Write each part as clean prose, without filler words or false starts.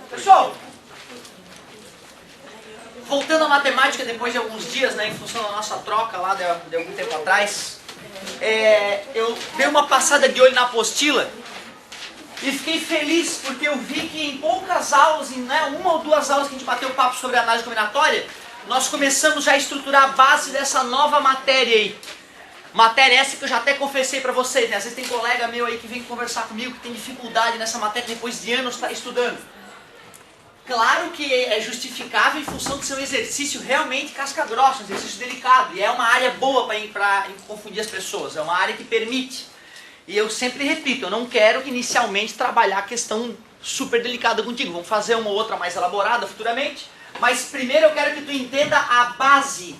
Pessoal, voltando à matemática depois de alguns dias, né, em função da nossa troca lá de algum tempo atrás, eu dei uma passada de olho na apostila e fiquei feliz porque eu vi que em poucas aulas, em uma ou duas aulas que a gente bateu papo sobre análise combinatória, nós começamos já a estruturar a base dessa nova matéria aí. Matéria essa que eu já até confessei para vocês, né? Às vezes tem colega meu aí que vem conversar comigo que tem dificuldade nessa matéria depois de anos estar estudando. Claro que é justificável em função de ser um exercício realmente casca grossa, um exercício delicado. E é uma área boa para confundir as pessoas, é uma área que permite. E eu sempre repito, eu não quero inicialmente trabalhar a questão super delicada contigo. Vamos fazer uma ou outra mais elaborada futuramente. Mas primeiro eu quero que tu entenda a base.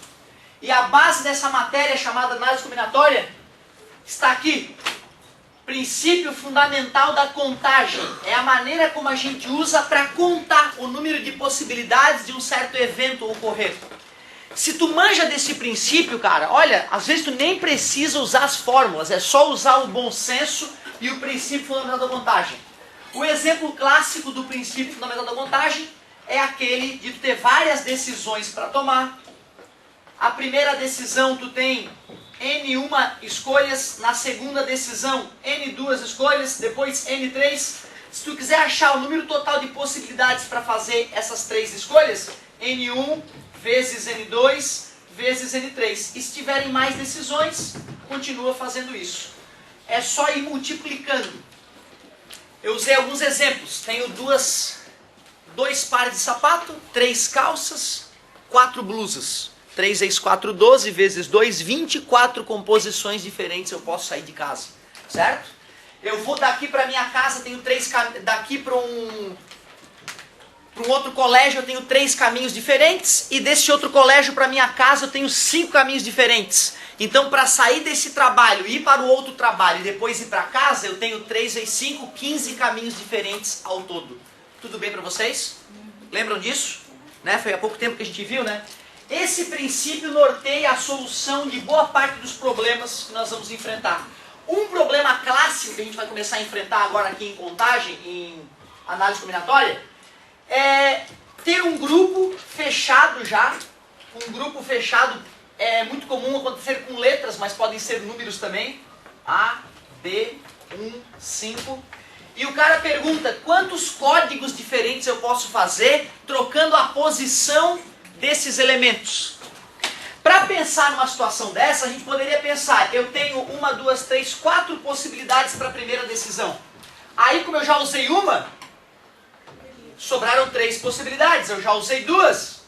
E a base dessa matéria chamada análise combinatória está aqui. Princípio fundamental da contagem. É a maneira como a gente usa para contar o número de possibilidades de um certo evento ocorrer. Se tu manja desse princípio, cara, olha, às vezes tu nem precisa usar as fórmulas, é só usar o bom senso e o princípio fundamental da contagem. O exemplo clássico do princípio fundamental da contagem é aquele de tu ter várias decisões para tomar. A primeira decisão tu tem N1 escolhas, na segunda decisão N2 escolhas, depois N3. Se tu quiser achar o número total de possibilidades para fazer essas três escolhas, N1 vezes N2 vezes N3. E se tiverem mais decisões, continua fazendo isso. É só ir multiplicando. Eu usei alguns exemplos. Tenho dois pares de sapato, 3 calças, 4 blusas. 3 vezes 4, 12, vezes 2, 24 composições diferentes eu posso sair de casa. Certo? Eu vou daqui para minha casa, tenho 3 caminhos. Daqui para um outro colégio eu tenho 3 caminhos diferentes. E desse outro colégio para minha casa eu tenho 5 caminhos diferentes. Então para sair desse trabalho, ir para o outro trabalho e depois ir para casa, eu tenho 3 vezes 5, 15 caminhos diferentes ao todo. Tudo bem para vocês? Lembram disso? Né? Foi há pouco tempo que a gente viu, né? Esse princípio norteia a solução de boa parte dos problemas que nós vamos enfrentar. Um problema clássico que a gente vai começar a enfrentar agora aqui em contagem, em análise combinatória, é ter um grupo fechado já. Um grupo fechado é muito comum acontecer com letras, mas podem ser números também. A, B, 1, 5... E o cara pergunta, quantos códigos diferentes eu posso fazer trocando a posição desses elementos? Para pensar numa situação dessa, a gente poderia pensar, eu tenho 1, 2, 3, 4 possibilidades para a primeira decisão. Aí, como eu já usei uma, sobraram 3 possibilidades, eu já usei 2.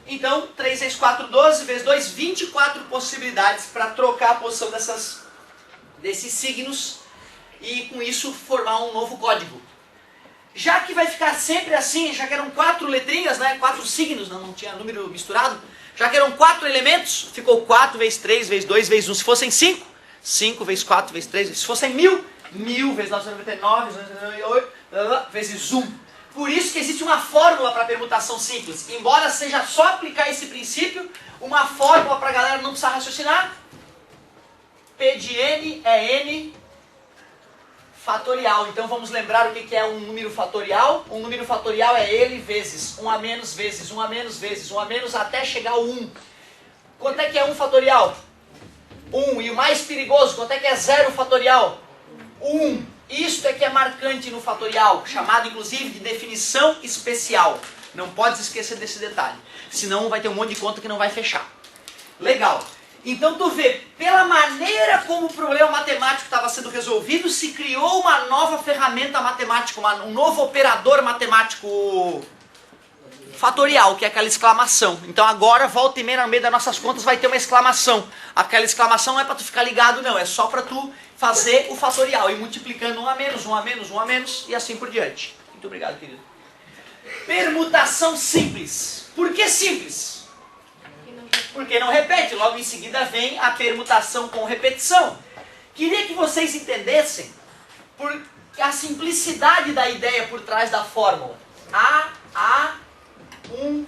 Então, 3 vezes 4, 12, vezes 2, 24 possibilidades para trocar a posição desses signos e com isso formar um novo código. Já que vai ficar sempre assim, já que eram 4 letrinhas, né, 4 signos, não tinha número misturado, já que eram 4 elementos, ficou 4 vezes 3 vezes 2 vezes 1. Se fossem 5, 5 vezes 4 vezes 3, se fossem 1000, 1000 vezes 999 vezes 1. Por isso que existe uma fórmula para permutação simples. Embora seja só aplicar esse princípio, uma fórmula para a galera não precisar raciocinar. P de n é n fatorial. Então vamos lembrar o que é um número fatorial. Um número fatorial é ele vezes 1 a menos vezes 1 a menos vezes 1 a menos até chegar ao 1. Quanto é que é 1 fatorial? 1. E o mais perigoso, quanto é que é 0 fatorial? 1. Isto é que é marcante no fatorial, chamado inclusive de definição especial. Não pode esquecer desse detalhe, senão vai ter um monte de conta que não vai fechar. Legal. Então tu vê, pela maneira como o problema matemático estava sendo resolvido, se criou uma nova ferramenta matemática, um novo operador matemático fatorial, que é aquela exclamação. Então agora, volta e meia, no meio das nossas contas, vai ter uma exclamação. Aquela exclamação não é para tu ficar ligado, não, é só para tu fazer o fatorial, e multiplicando 1 a menos, 1 a menos, 1 a menos, e assim por diante. Muito obrigado, querido. Permutação simples. Por que simples? Porque não repete, logo em seguida vem a permutação com repetição. Queria que vocês entendessem a simplicidade da ideia por trás da fórmula. A1,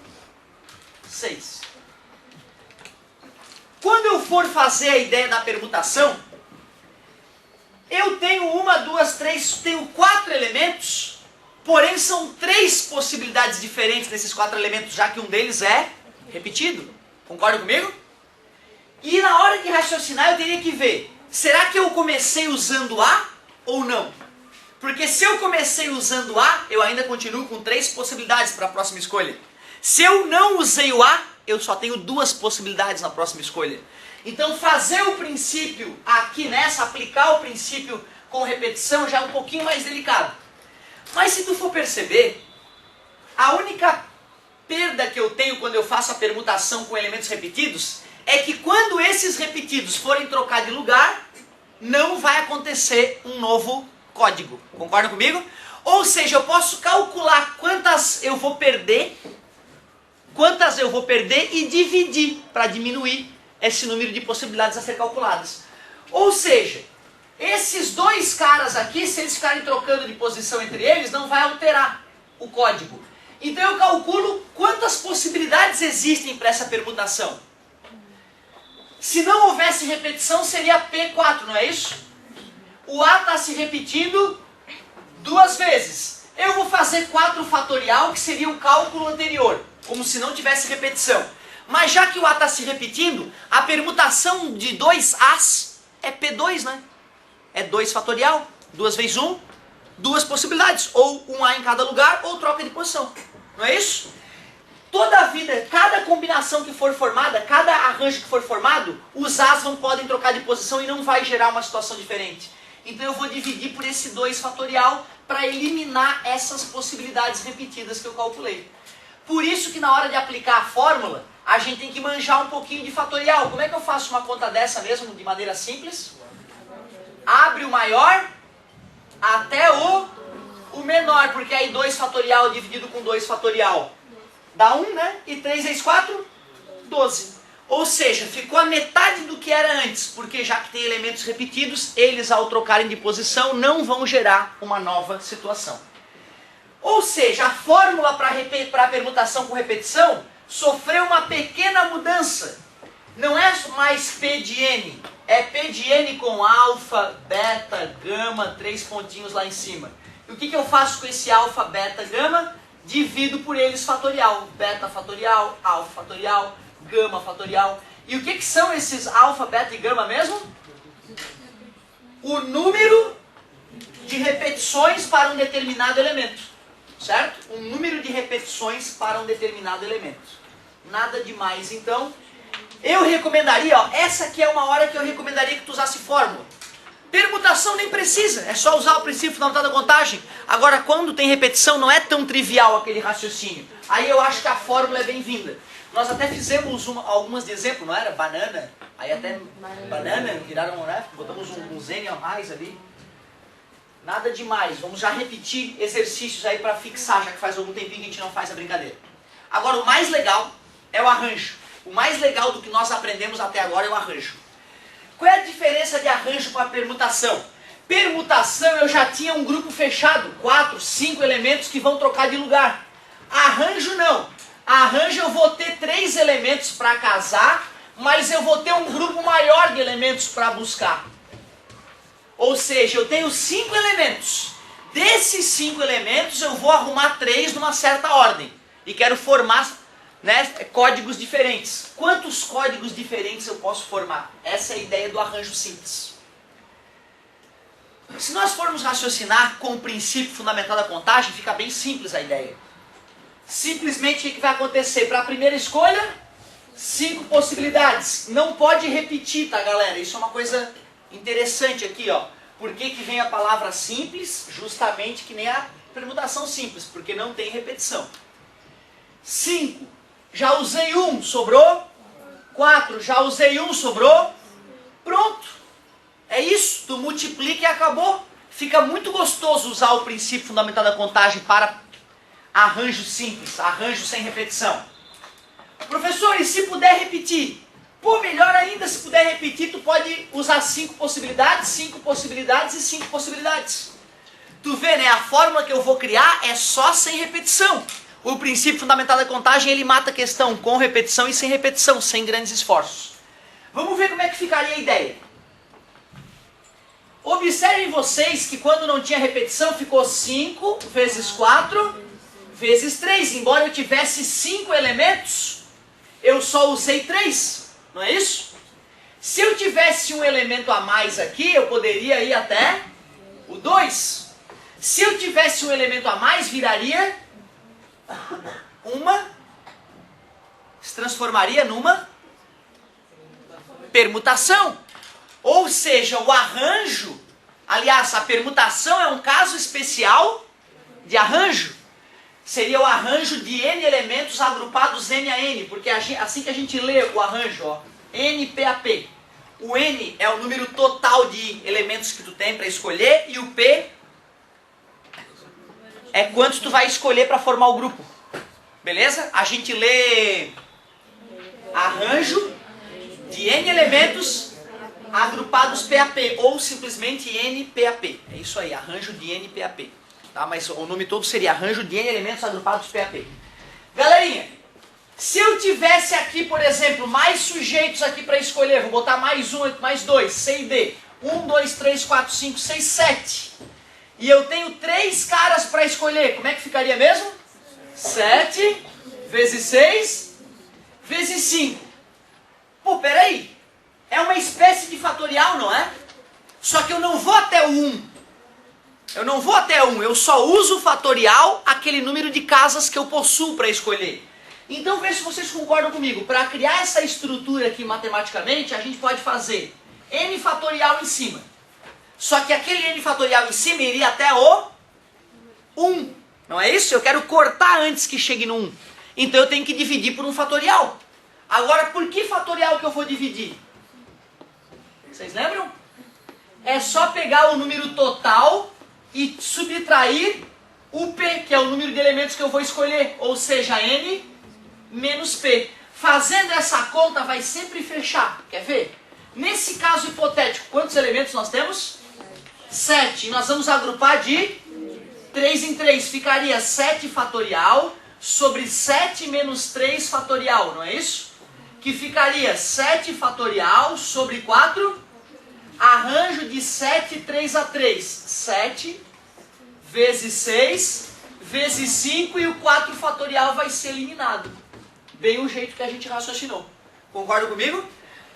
6. Quando eu for fazer a ideia da permutação, Eu tenho uma, duas, três, tenho 4 elementos, porém são 3 possibilidades diferentes desses 4 elementos, já que um deles é repetido. Concorda comigo? E na hora de raciocinar eu teria que ver, será que eu comecei usando A ou não? Porque se eu comecei usando A, eu ainda continuo com 3 possibilidades para a próxima escolha. Se eu não usei o A, eu só tenho 2 possibilidades na próxima escolha. Então fazer o princípio aqui nessa, aplicar o princípio com repetição já é um pouquinho mais delicado. Mas se tu for perceber, a única perda que eu tenho quando eu faço a permutação com elementos repetidos é que quando esses repetidos forem trocar de lugar, não vai acontecer um novo código. Concorda comigo? Ou seja, eu posso calcular quantas eu vou perder e dividir para diminuir esse número de possibilidades a ser calculadas. Ou seja, esses 2 caras aqui, se eles ficarem trocando de posição entre eles, não vai alterar o código. Então eu calculo quantas possibilidades existem para essa permutação. Se não houvesse repetição, seria P4, não é isso? O A está se repetindo 2 vezes. Eu vou fazer 4 fatorial, que seria o cálculo anterior, como se não tivesse repetição. Mas já que o A está se repetindo, a permutação de 2 A's é P2, né? É 2 fatorial, 2 vezes 1, 2 possibilidades. Ou um A em cada lugar, ou troca de posição. Não é isso? Toda a vida, cada combinação que for formada, cada arranjo que for formado, os A's podem trocar de posição e não vai gerar uma situação diferente. Então eu vou dividir por esse 2 fatorial para eliminar essas possibilidades repetidas que eu calculei. Por isso que na hora de aplicar a fórmula, a gente tem que manjar um pouquinho de fatorial. Como é que eu faço uma conta dessa mesmo, de maneira simples? Abre o maior até o menor, porque aí 2 fatorial dividido com 2 fatorial dá 1, né? E 3 vezes 4, 12. Ou seja, ficou a metade do que era antes, porque já que tem elementos repetidos, eles ao trocarem de posição não vão gerar uma nova situação. Ou seja, a fórmula para a permutação com repetição sofreu uma pequena mudança. Não é mais P de N, é P de N com alfa, beta, gama, 3 pontinhos lá em cima. E o que eu faço com esse alfa, beta, gama? Divido por eles fatorial. Beta fatorial, alfa fatorial, gama fatorial. E o que são esses alfa, beta e gama mesmo? O número de repetições para um determinado elemento. Certo? Um número de repetições para um determinado elemento. Nada demais. Então, eu recomendaria, ó, essa aqui é uma hora que eu recomendaria que tu usasse fórmula. Permutação nem precisa, é só usar o princípio fundamental da contagem. Agora, quando tem repetição, não é tão trivial aquele raciocínio. Aí eu acho que a fórmula é bem-vinda. Nós até fizemos algumas de exemplo, não era? Banana, aí até banana, viraram, né? Botamos um N a mais ali. Nada demais, vamos já repetir exercícios aí para fixar, já que faz algum tempinho que a gente não faz a brincadeira. Agora, o mais legal é o arranjo. O mais legal do que nós aprendemos até agora é o arranjo. Qual é a diferença de arranjo para permutação? Permutação eu já tinha um grupo fechado, 4, 5 elementos que vão trocar de lugar. Arranjo não. Arranjo eu vou ter 3 elementos para casar, mas eu vou ter um grupo maior de elementos para buscar. Ou seja, eu tenho 5 elementos. Desses 5 elementos eu vou arrumar 3 numa certa ordem. E quero formar, né, códigos diferentes. Quantos códigos diferentes eu posso formar? Essa é a ideia do arranjo simples. Se nós formos raciocinar com o princípio fundamental da contagem, fica bem simples a ideia. Simplesmente o que vai acontecer? Para a primeira escolha, 5 possibilidades. Não pode repetir, tá, galera? Isso é uma coisa interessante aqui, ó. Por que vem a palavra simples? Justamente que nem a permutação simples, porque não tem repetição. 5. Já usei 1, sobrou 4. Já usei 1, sobrou. Pronto. É isso. Tu multiplica e acabou. Fica muito gostoso usar o princípio fundamental da contagem para arranjo simples, arranjo sem repetição. Professor, e se puder repetir? Pô, melhor ainda, se puder repetir, tu pode usar 5 possibilidades, 5 possibilidades e 5 possibilidades. Tu vê, né? A fórmula que eu vou criar é só sem repetição. O princípio fundamental da contagem, ele mata a questão com repetição e sem repetição, sem grandes esforços. Vamos ver como é que ficaria a ideia. Observem vocês que quando não tinha repetição ficou 5 vezes 4 vezes 3. Embora eu tivesse 5 elementos, eu só usei 3. Não é isso? Se eu tivesse um elemento a mais aqui, eu poderia ir até o 2. Se eu tivesse um elemento a mais, viraria se transformaria numa permutação. Ou seja, o arranjo, aliás, a permutação é um caso especial de arranjo. Seria o arranjo de n elementos agrupados n a n, porque assim que a gente lê o arranjo, ó, NPAP. O n é o número total de elementos que tu tem para escolher e o p é quantos tu vai escolher para formar o grupo. Beleza? A gente lê arranjo de n elementos agrupados PAP, ou simplesmente NPAP. É isso aí, arranjo de NPAP. Tá? Mas o nome todo seria arranjo de n elementos agrupados PAP. Galerinha, se eu tivesse aqui, por exemplo, mais sujeitos aqui para escolher, vou botar mais 1, mais 2, C e D. 1, 2, 3, 4, 5, 6, 7. E eu tenho 3 caras para escolher. Como é que ficaria mesmo? 7 vezes 6 vezes 5. Pô, peraí. É uma espécie de fatorial, não é? Só que eu não vou até o 1. Eu não vou até 1. Eu só uso o fatorial, aquele número de casas que eu possuo para escolher. Então veja se vocês concordam comigo. Para criar essa estrutura aqui matematicamente, a gente pode fazer n fatorial em cima. Só que aquele n fatorial em cima iria até o 1. Não é isso? Eu quero cortar antes que chegue no 1. Então eu tenho que dividir por um fatorial. Agora, por que fatorial que eu vou dividir? Vocês lembram? É só pegar o número total e subtrair o p, que é o número de elementos que eu vou escolher. Ou seja, n menos p. Fazendo essa conta vai sempre fechar. Quer ver? Nesse caso hipotético, quantos elementos nós temos? 7. E nós vamos agrupar de 3 em 3. Ficaria 7 fatorial sobre 7 menos 3 fatorial, não é isso? Que ficaria 7 fatorial sobre 4. Arranjo de 7, 3 a 3. 7 vezes 6 vezes 5 e o 4 fatorial vai ser eliminado. Bem o jeito que a gente raciocinou. Concorda comigo?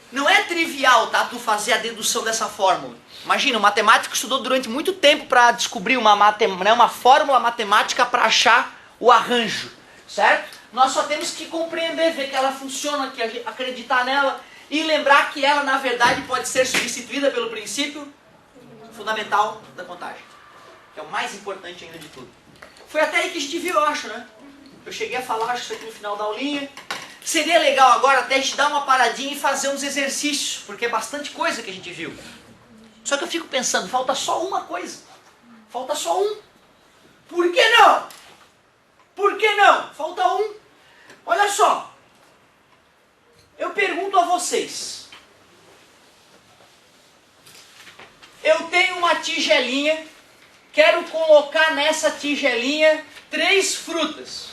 Não é trivial, tá, tu fazer a dedução dessa fórmula. Imagina, o matemático estudou durante muito tempo para descobrir uma fórmula matemática para achar o arranjo, certo? Nós só temos que compreender, ver que ela funciona, que acreditar nela e lembrar que ela, na verdade, pode ser substituída pelo princípio fundamental da contagem, que é o mais importante ainda de tudo. Foi até aí que a gente viu, eu acho, né? Eu cheguei a falar, acho, isso aqui no final da aulinha. Seria legal agora até a gente dar uma paradinha e fazer uns exercícios, porque é bastante coisa que a gente viu. Só que eu fico pensando, falta só uma coisa. Falta só um. Por que não? Por que não? Falta um. Olha só. Eu pergunto a vocês. Eu tenho uma tigelinha, quero colocar nessa tigelinha 3 frutas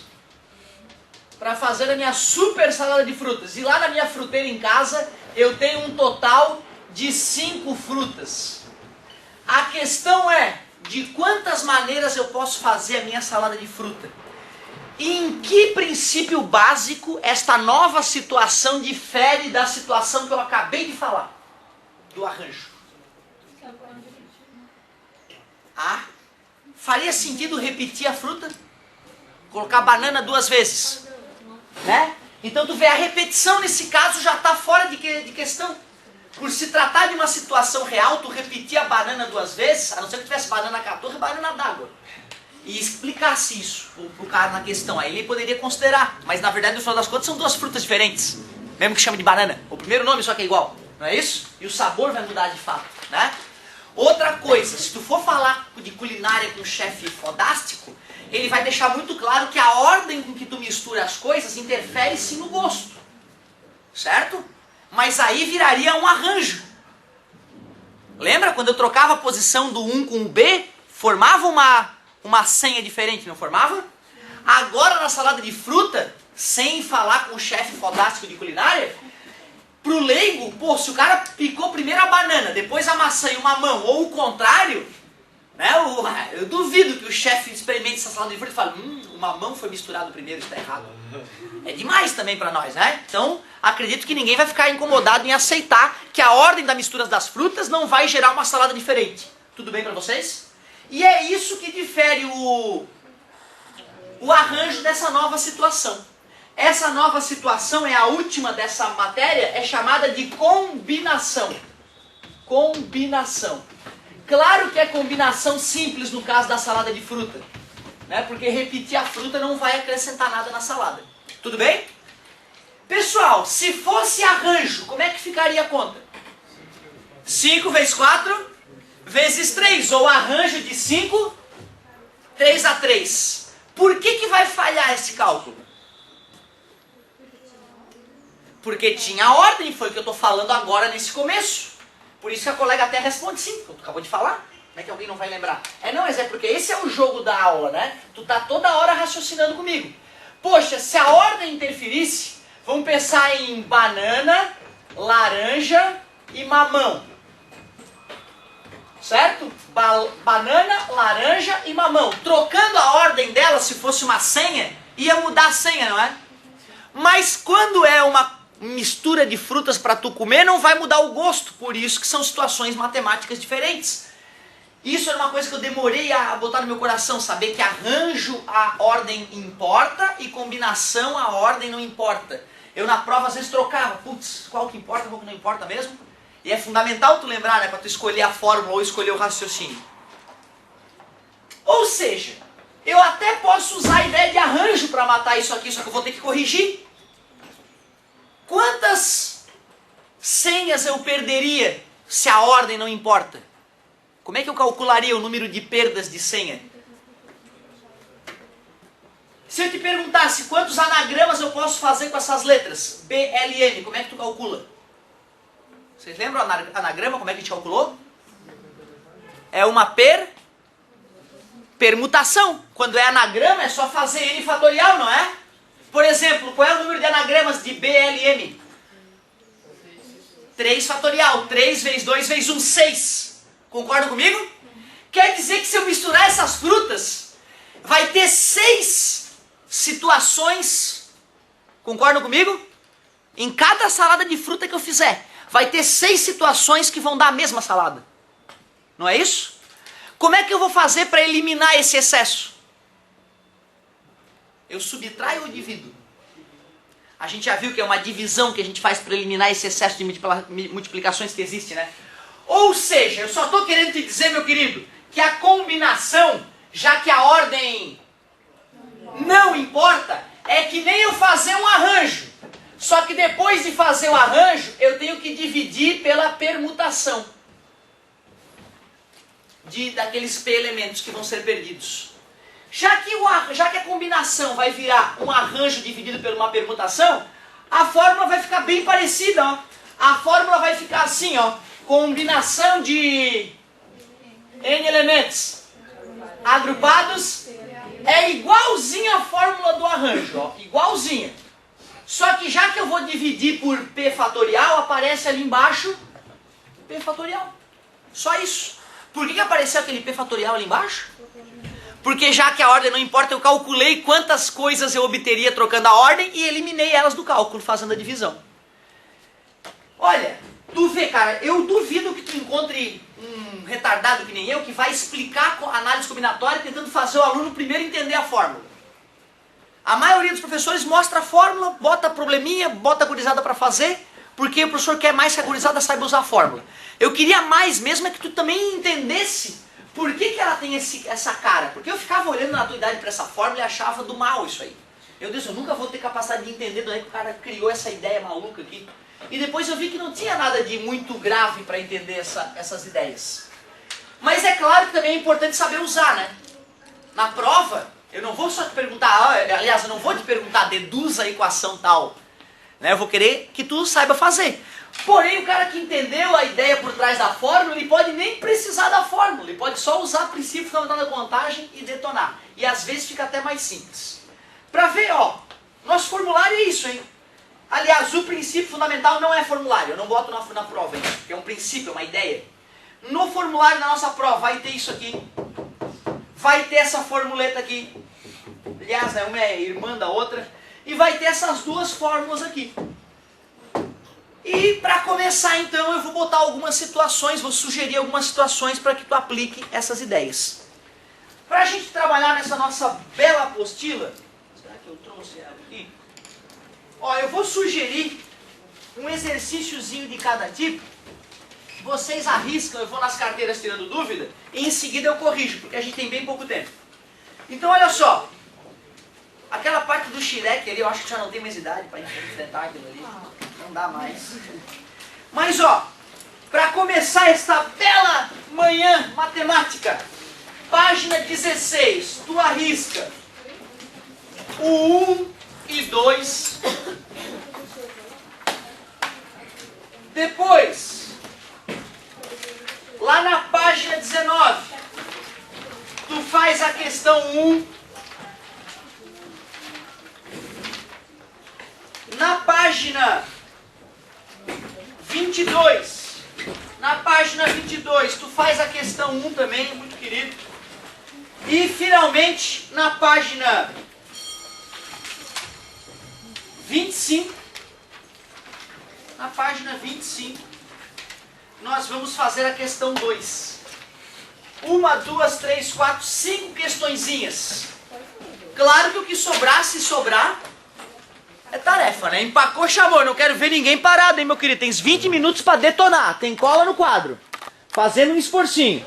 para fazer a minha super salada de frutas. E lá na minha fruteira em casa, eu tenho um total de 5 frutas. A questão é, de quantas maneiras eu posso fazer a minha salada de fruta? E em que princípio básico esta nova situação difere da situação que eu acabei de falar? Do arranjo. Ah, faria sentido repetir a fruta? Colocar banana 2 vezes? Né? Então tu vê, a repetição nesse caso já está fora de questão. Por se tratar de uma situação real, tu repetir a banana 2 vezes, a não ser que tivesse banana 14 e banana d'água, e explicasse isso pro cara na questão, aí ele poderia considerar. Mas na verdade, no final das contas, são 2 frutas diferentes, mesmo que chame de banana. O primeiro nome só que é igual, não é isso? E o sabor vai mudar de fato, né? Outra coisa, se tu for falar de culinária com um chefe fodástico, ele vai deixar muito claro que a ordem com que tu mistura as coisas interfere sim no gosto. Certo? Mas aí viraria um arranjo. Lembra quando eu trocava a posição do 1 com o B? Formava uma senha diferente, não formava? Agora na salada de fruta, sem falar com o chefe fodástico de culinária, Pro leigo, pô, se o cara picou primeiro a banana, depois a maçã e o mamão, ou o contrário, né, eu duvido que o chefe experimente essa salada de fruta e fale, o mamão foi misturado primeiro, isso tá errado. É demais também para nós, né? Então, acredito que ninguém vai ficar incomodado em aceitar que a ordem da mistura das frutas não vai gerar uma salada diferente. Tudo bem para vocês? E é isso que difere o arranjo dessa nova situação. Essa nova situação é a última dessa matéria, é chamada de combinação. Combinação. Claro que é combinação simples no caso da salada de fruta, né? Porque repetir a fruta não vai acrescentar nada na salada. Tudo bem? Pessoal, se fosse arranjo, como é que ficaria a conta? 5 vezes 4 vezes 3, ou arranjo de 5, 3 a 3. Por que vai falhar esse cálculo? Porque tinha ordem, foi o que eu estou falando agora nesse começo. Por isso que a colega até responde sim, tu acabou de falar. Como é que alguém não vai lembrar? Não, mas é porque esse é o jogo da aula, né? Tu tá toda hora raciocinando comigo. Poxa, se a ordem interferisse, vamos pensar em banana, laranja e mamão. Certo? Banana, laranja e mamão. Trocando a ordem delas, se fosse uma senha, ia mudar a senha, não é? Mas quando é uma mistura de frutas para tu comer, não vai mudar o gosto. Por isso que são situações matemáticas diferentes. Isso era uma coisa que eu demorei a botar no meu coração, saber que arranjo a ordem importa e combinação a ordem não importa. Eu na prova às vezes trocava, putz, qual que importa, qual que não importa mesmo? E é fundamental tu lembrar, né, para tu escolher a fórmula ou escolher o raciocínio. Ou seja, eu até posso usar a ideia de arranjo para matar isso aqui, só que eu vou ter que corrigir. Quantas senhas eu perderia se a ordem não importa? Como é que eu calcularia o número de perdas de senha? Se eu te perguntasse quantos anagramas eu posso fazer com essas letras, BLM, como é que tu calcula? Vocês lembram o anagrama, como é que a gente calculou? É uma permutação. Quando é anagrama é só fazer N fatorial, não é? Por exemplo, qual é o número de anagramas de BLM? 3 fatorial. 3 vezes 2 vezes 1, 6. Concordam comigo? Quer dizer que se eu misturar essas frutas, vai ter 6 situações. Concordam comigo? Em cada salada de fruta que eu fizer, vai ter 6 situações que vão dar a mesma salada. Não é isso? Como é que eu vou fazer para eliminar esse excesso? Eu subtraio ou divido? A gente já viu que é uma divisão que a gente faz para eliminar esse excesso de multiplicações que existe, né? Ou seja, eu só estou querendo te dizer, meu querido, que a combinação, já que a ordem não importa, é que nem eu fazer um arranjo. Só que depois de fazer o arranjo, eu tenho que dividir pela permutação daqueles P elementos que vão ser perdidos. Já que a combinação vai virar um arranjo dividido por uma permutação, a fórmula vai ficar bem parecida, ó. A fórmula vai ficar assim, ó. Combinação de N elementos agrupados é igualzinha a fórmula do arranjo, ó. Igualzinha. Só que já que eu vou dividir por P fatorial, aparece ali embaixo P fatorial. Só isso. Por que apareceu aquele P fatorial ali embaixo? Porque já que a ordem não importa, eu calculei quantas coisas eu obteria trocando a ordem e eliminei elas do cálculo, fazendo a divisão. Olha, tu vê, cara, eu duvido que tu encontre um retardado que nem eu que vai explicar a análise combinatória tentando fazer o aluno primeiro entender a fórmula. A maioria dos professores mostra a fórmula, bota a probleminha, bota a gurizada para fazer, porque o professor quer mais que a gurizada saiba usar a fórmula. Eu queria mais mesmo é que tu também entendesse por que ela tem essa cara. Porque eu ficava olhando na tua idade para essa fórmula e achava do mal isso aí. Meu Deus, eu nunca vou ter capacidade de entender de onde que o cara criou essa ideia maluca aqui. E depois eu vi que não tinha nada de muito grave para entender essas ideias. Mas é claro que também é importante saber usar, né? Na prova, eu não vou só te perguntar, aliás, eu não vou te perguntar, deduza a equação tal. Né? Eu vou querer que tu saiba fazer. Porém, o cara que entendeu a ideia por trás da fórmula, ele pode nem precisar da fórmula, ele pode só usar o princípio fundamental da contagem e detonar. E às vezes fica até mais simples. Para ver, ó, nosso formulário é isso, hein? Aliás, o princípio fundamental não é formulário. Eu não boto na prova isso, porque é um princípio, é uma ideia. No formulário da nossa prova vai ter isso aqui. Vai ter essa formuleta aqui. Aliás, né, uma é irmã da outra. E vai ter essas duas fórmulas aqui. E para começar então eu vou botar algumas situações, vou sugerir algumas situações para que tu aplique essas ideias. Para a gente trabalhar nessa nossa bela apostila, será que eu trouxe ela aqui? Ó, eu vou sugerir um exercíciozinho de cada tipo. Vocês arriscam, eu vou nas carteiras tirando dúvida, e em seguida eu corrijo, porque a gente tem bem pouco tempo. Então olha só, aquela parte do Shrek ali, eu acho que já não tem mais idade para enfrentar aquilo ali. Não dá mais. Mas ó, para começar esta bela manhã matemática, página 16, tu arrisca o 1 e 2. Depois, lá na página 19, tu faz a questão 1. Na página 22, tu faz a questão 1 também, muito querido. E finalmente, na página 25, nós vamos fazer a questão 2. 1, 2, 3, 4, 5 questõezinhas. Claro que o que sobrar, se sobrar, é tarefa, né? Empacou, chamou. Não quero ver ninguém parado, hein, meu querido? Tens 20 minutos pra detonar. Tem cola no quadro. Fazendo um esforcinho.